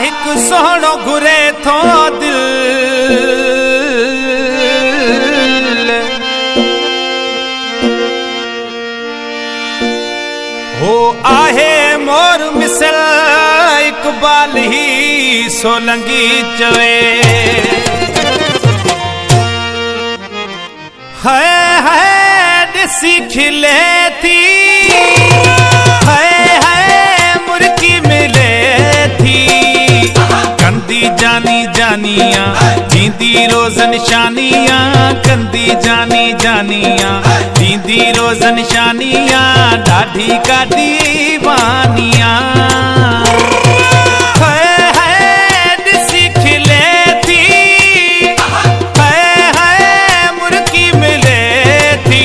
एक सोहणो घुरे थो दिल हो आहे मोर मिसल इकबाल ही सोलंगी चवे है दिसी खिले थी है मुर्गी मिले थी कंदी जानी जानिया दीदी रोज निशानियां कंदी जानी जानिया दीदी रोज निशानियां ढाढी का दीवानिया दिसी खिले थी है मुर्गी मिले थी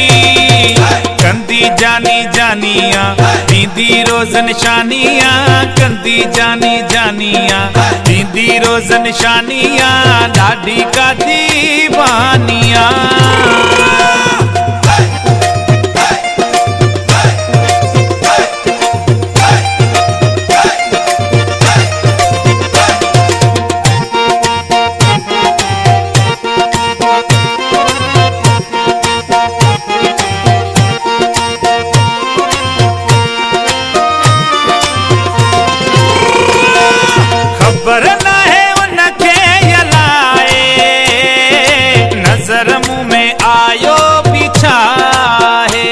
कंदी जानी जानिया दीदी रोज निशानियां कंदी जानी जानिया दीदी रोज निशानियां ढाढी का दीवानिया खबर न है उनखे यलाए नजर मुंह में आयो पीछा है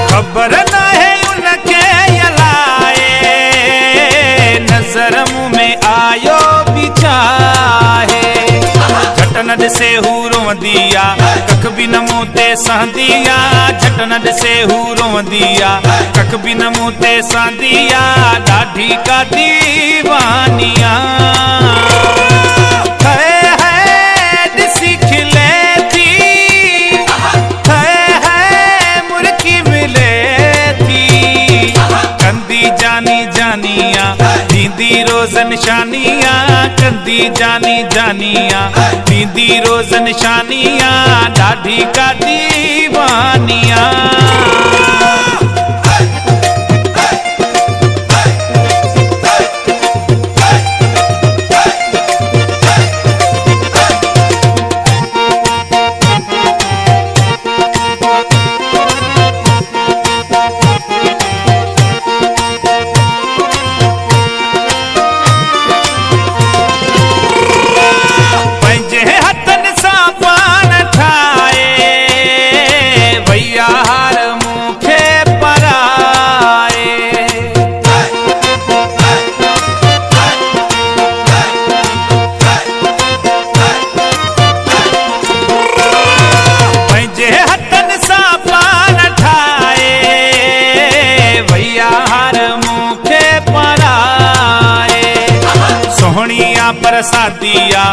खबर न है उनखे यलाए नजर मुंह में आयो पीछा है झटन ॾिसे हू रोंदिया कख भी न मुंह ते सहंदिया झटन ॾिसे हू रोंदिया कख भी न मुंह ते सहंदिया ढाढी का दीवानिया है दिसी खिले थी है मुर्गी मिले थी कंदी जानी जानिया दीदी रोज निशानियां कंदी जानी जानिया दीदी रोज निशानियां ढाढी का दीवानिया परसादिया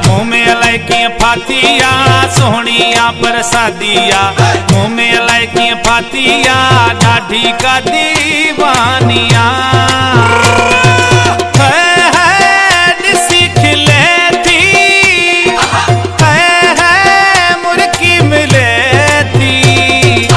मुँह में अलाए कीअं फातिया सोहणिया परसादिया मुँह में अलाए कीअं फातिया ढाढी का दीवानिया दिसी खिले थी है मुर्गी मिले थी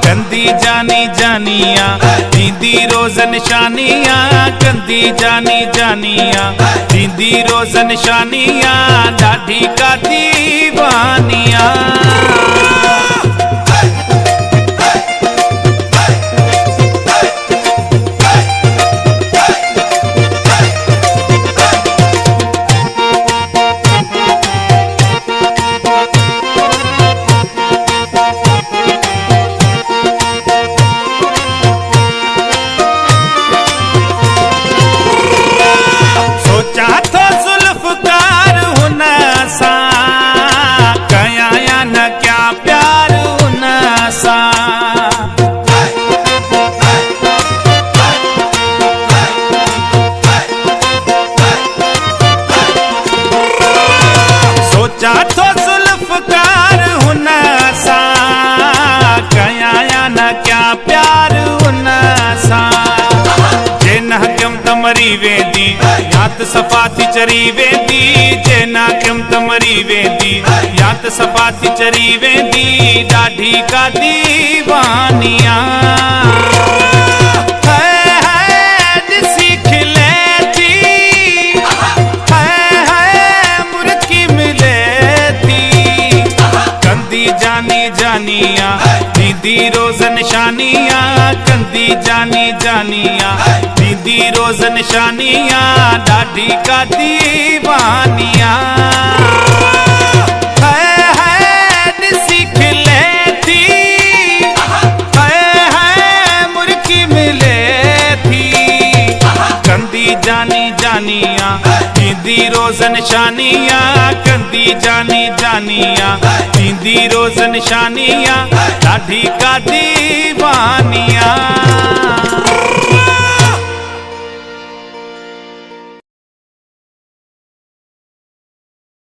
कंदी जानी जानिया दीदी रोज निशानियां कंदी जानी जानिया दीदी रोज निशानियां ढाढी का दीवानिया जाथो जुल्फकार हुन सा कया या न क्या प्यार हुन सा जे न हकम त मरी वेंदी यात सफ़ा थी चरी वेंदी जे ना कम त मरी वेंदी यात सफ़ा थी चरी वेंदी ॾाढी का दीवानिया जानिया दीदी रोज निशानिया कंदी जानी जानिया दीदी रोज निशानिया ॾाढी का दीवानिया सीख ले थी मुर्की मिले थी कंदी जानी जानिया दीदी रोज निशानिया कंदी जानी जानिया दीदी रोज निशानिया ॾाढी का दीवानिया।